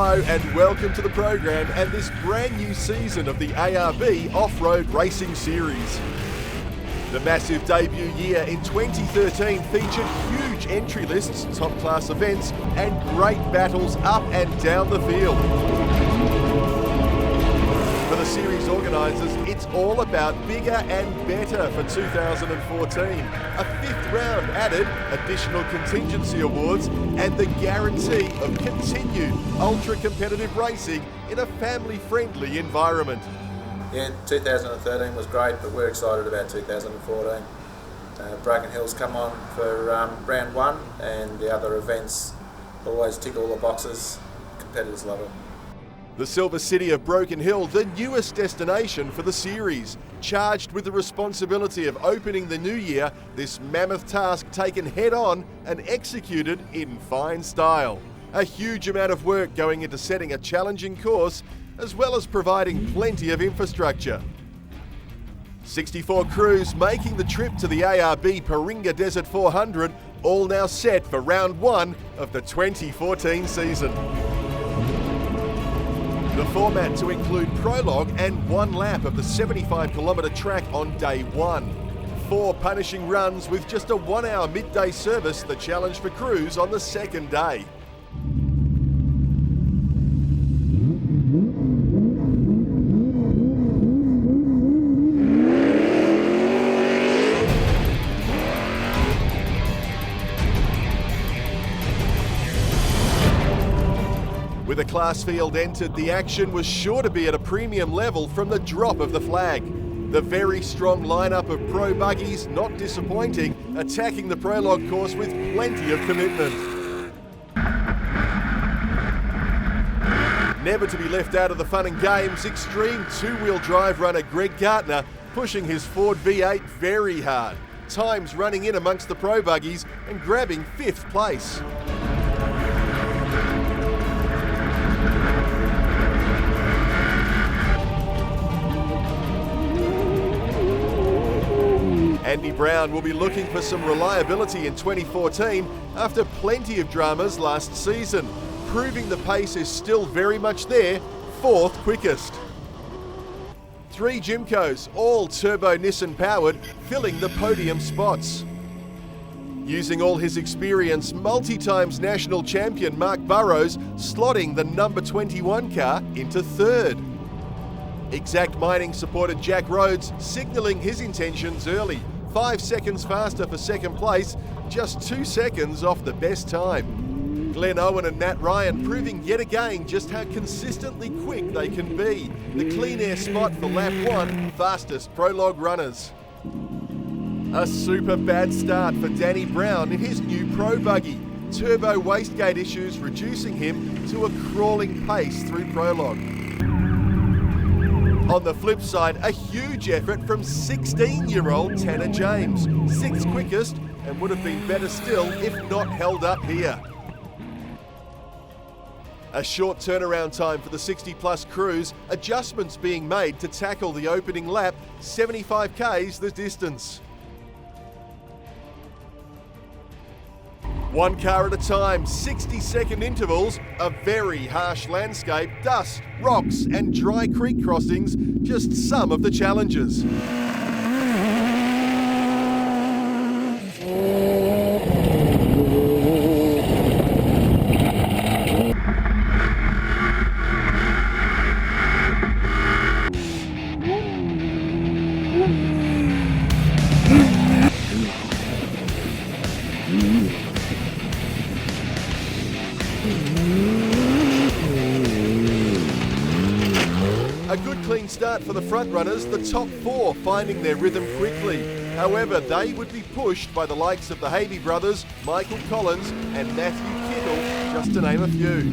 Hello and welcome to the program and this brand new season of the ARB Off-Road Racing Series. The massive debut year in 2013 featured huge entry lists, top-class events and great battles up and down the field. For the series organisers, it's all about bigger and better for 2014. A fifth round added, additional contingency awards and the guarantee of continued ultra-competitive racing in a family-friendly environment. Yeah, 2013 was great, but we're excited about 2014. Broken Hill's come on for round one, and the other events always tick all the boxes. Competitors love it. The Silver City of Broken Hill, the newest destination for the series, charged with the responsibility of opening the new year, this mammoth task taken head on and executed in fine style. A huge amount of work going into setting a challenging course, as well as providing plenty of infrastructure. 64 crews making the trip to the ARB Paringa Desert 400, all now set for round one of the 2014 season. The format to include prologue and one lap of the 75-kilometre track on day one. 4 punishing runs with just a 1-hour midday service, the challenge for crews on the second day. With a class field entered, the action was sure to be at a premium level from the drop of the flag. The very strong lineup of pro buggies, not disappointing, attacking the prologue course with plenty of commitment. Never to be left out of the fun and games, extreme two-wheel drive runner Greg Gartner pushing his Ford V8 very hard. Times running in amongst the pro buggies and grabbing 5th place. Andy Brown will be looking for some reliability in 2014 after plenty of dramas last season, proving the pace is still very much there, 4th quickest. 3 Jimcos, all turbo Nissan powered, filling the podium spots. Using all his experience, multi-times national champion Mark Burrows slotting the number 21 car into 3rd. Exact Mining supported Jack Rhodes, signalling his intentions early. 5 seconds faster for second place, just 2 seconds off the best time. Glenn Owen and Matt Ryan proving yet again just how consistently quick they can be. The clean air spot for lap 1, fastest prologue runners. A super bad start for Danny Brown in his new pro buggy. Turbo wastegate issues reducing him to a crawling pace through prologue. On the flip side, a huge effort from 16-year-old Tanner James, 6th quickest, and would have been better still if not held up here. A short turnaround time for the 60-plus crews, adjustments being made to tackle the opening lap, 75 k's the distance. 1 car at a time, 60-second intervals, a very harsh landscape, dust, rocks and dry creek crossings, just some of the challenges. A good clean start for the front runners, the top 4 finding their rhythm quickly. However, they would be pushed by the likes of the Havey brothers, Michael Collins and Matthew Kittle, just to name a few.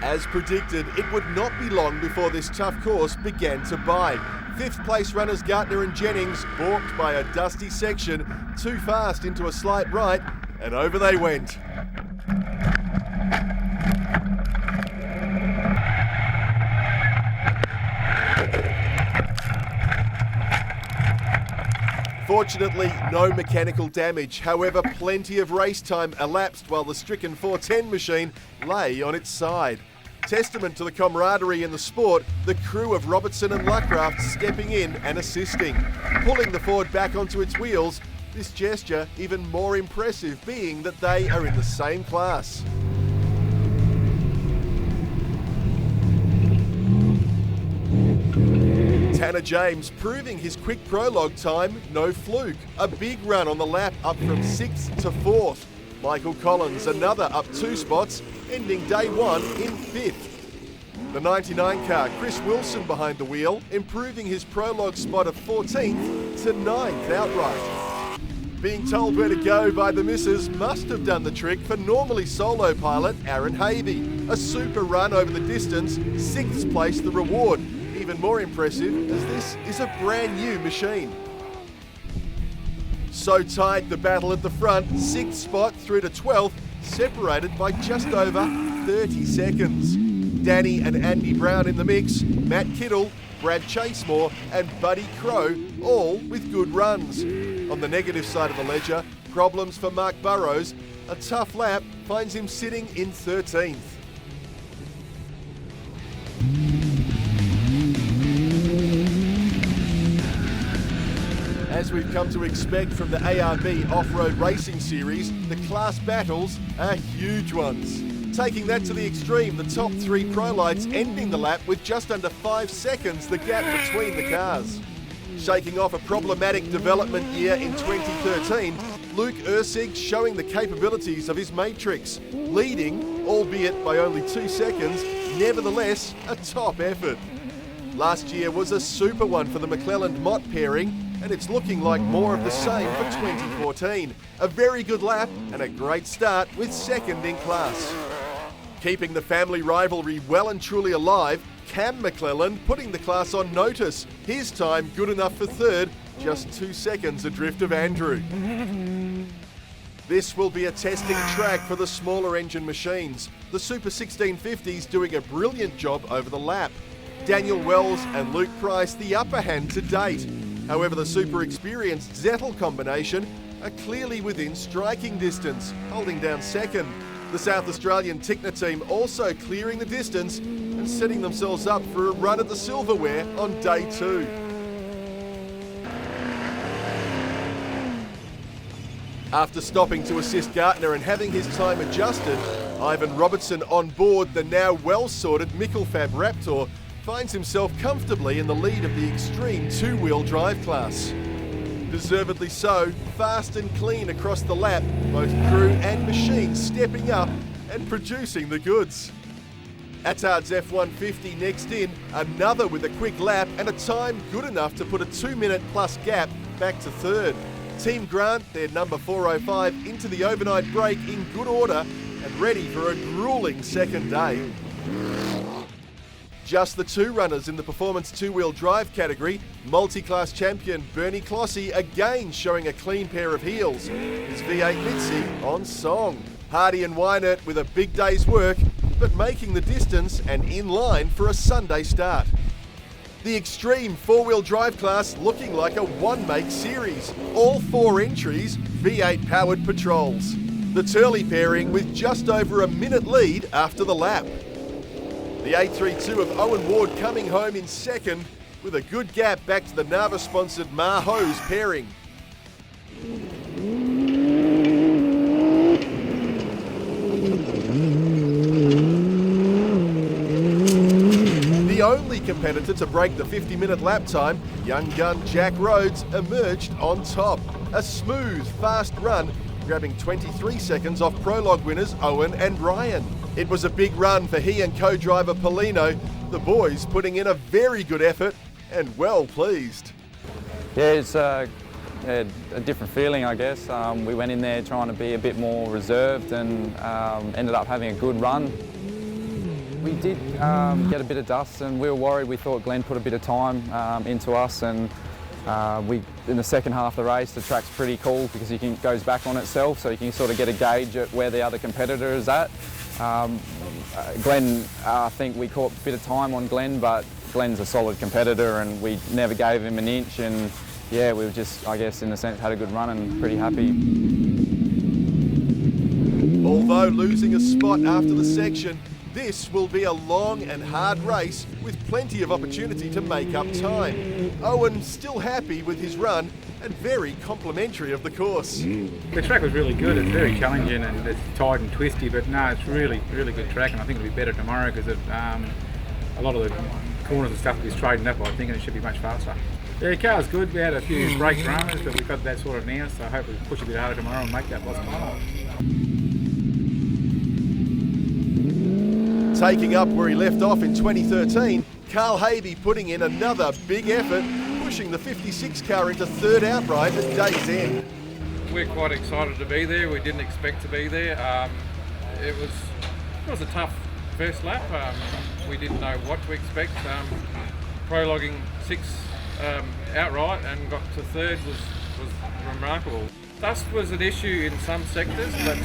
As predicted, it would not be long before this tough course began to bite. 5th place runners Gartner and Jennings balked by a dusty section, too fast into a slight right, and over they went. Fortunately, no mechanical damage. However, plenty of race time elapsed while the stricken 410 machine lay on its side. Testament to the camaraderie in the sport, the crew of Robertson and Luckraft stepping in and assisting, pulling the Ford back onto its wheels, this gesture even more impressive being that they are in the same class. Tanner James proving his quick prologue time no fluke. A big run on the lap up from 6th to 4th. Michael Collins another up 2 spots, ending day 1 in 5th. The 99 car, Chris Wilson behind the wheel, improving his prologue spot of 14th to 9th outright. Being told where to go by the missus must have done the trick for normally solo pilot Aaron Havey. A super run over the distance, 6th place the reward. Even more impressive as this is a brand new machine. So tight the battle at the front, 6th spot through to 12th, separated by just over 30 seconds. Danny and Andy Brown in the mix, Matt Kittle, Brad Chasemore and Buddy Crow, all with good runs. On the negative side of the ledger, problems for Mark Burrows. A tough lap finds him sitting in 13th. As we've come to expect from the ARB Off-Road Racing Series, the class battles are huge ones. Taking that to the extreme, the top 3 pro lights ending the lap with just under 5 seconds the gap between the cars. Shaking off a problematic development year in 2013, Luke Ursig showing the capabilities of his Matrix, leading, albeit by only 2 seconds, nevertheless a top effort. Last year was a super one for the McClelland-Mott pairing, and it's looking like more of the same for 2014. A very good lap and a great start with 2nd in class. Keeping the family rivalry well and truly alive, Cam McClelland putting the class on notice. His time good enough for 3rd, just 2 seconds adrift of Andrew. This will be a testing track for the smaller engine machines. The Super 1650s doing a brilliant job over the lap. Daniel Wells and Luke Price the upper hand to date. However, the super experienced Zettel combination are clearly within striking distance, holding down 2nd. The South Australian Tickner team also clearing the distance and setting themselves up for a run at the silverware on day 2. After stopping to assist Gartner and having his time adjusted, Ivan Robertson on board the now well-sorted Mickelfab Raptor finds himself comfortably in the lead of the extreme 2-wheel drive class. Deservedly so, fast and clean across the lap, both crew and machine stepping up and producing the goods. Attard's F-150 next in, another with a quick lap and a time good enough to put a 2-minute plus gap back to 3rd. Team Grant, their number 405, into the overnight break in good order and ready for a grueling 2nd day. Just the 2 runners in the performance 2-wheel drive category, multi-class champion Bernie Clossy again showing a clean pair of heels. His V8 Mitzi on song. Hardy and Weinert with a big day's work, but making the distance and in line for a Sunday start. The extreme 4-wheel drive class looking like a one-make series. All 4 entries, V8 powered patrols. The Turley pairing with just over a minute lead after the lap. The 832 of Owen Ward coming home in 2nd with a good gap back to the Nava-sponsored Mar-Hose pairing. The only competitor to break the 50-minute lap time, young gun Jack Rhodes, emerged on top. A smooth, fast run, grabbing 23 seconds off prologue winners Owen and Ryan. It was a big run for he and co-driver Polino, the boys putting in a very good effort and well pleased. Yeah, it's a different feeling, I guess. We went in there trying to be a bit more reserved and ended up having a good run. We did get a bit of dust and we were worried. We thought Glenn put a bit of time into us, and in the second half of the race, the track's pretty cool because it goes back on itself, so you can sort of get a gauge at where the other competitor is at. Glenn, I think we caught a bit of time on Glenn, but Glenn's a solid competitor and we never gave him an inch, and yeah, we were just, I guess, in a sense, had a good run and pretty happy. Although losing a spot after the section, this will be a long and hard race with plenty of opportunity to make up time. Owen still happy with his run and very complimentary of the course. The track was really good. It's very challenging and it's tight and twisty, but no, it's really good track, and I think it'll be better tomorrow because a lot of the corners and stuff will be straightened up, I think, and it should be much faster. Yeah, the car's good. We had a few brake dramas, but we've got that sorted now, so I hope we push a bit harder tomorrow and make that loss tomorrow. Taking up where he left off in 2013, Carl Havey putting in another big effort, pushing the 56 car into third outright at day's end. We're quite excited to be there. We didn't expect to be there. It was a tough first lap. We didn't know what to expect. Prologuing 6 outright and got to third was remarkable. Dust was an issue in some sectors, but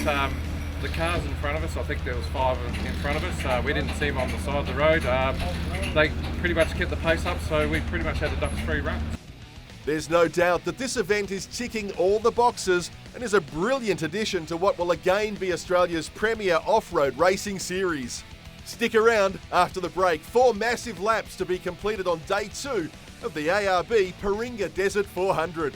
the cars in front of us, I think there was 5 in front of us. We didn't see them on the side of the road. They pretty much kept the pace up, so we pretty much had a dust-free run. There's no doubt that this event is ticking all the boxes and is a brilliant addition to what will again be Australia's premier off-road racing series. Stick around after the break. 4 massive laps to be completed on day 2 of the ARB Paringa Desert 400.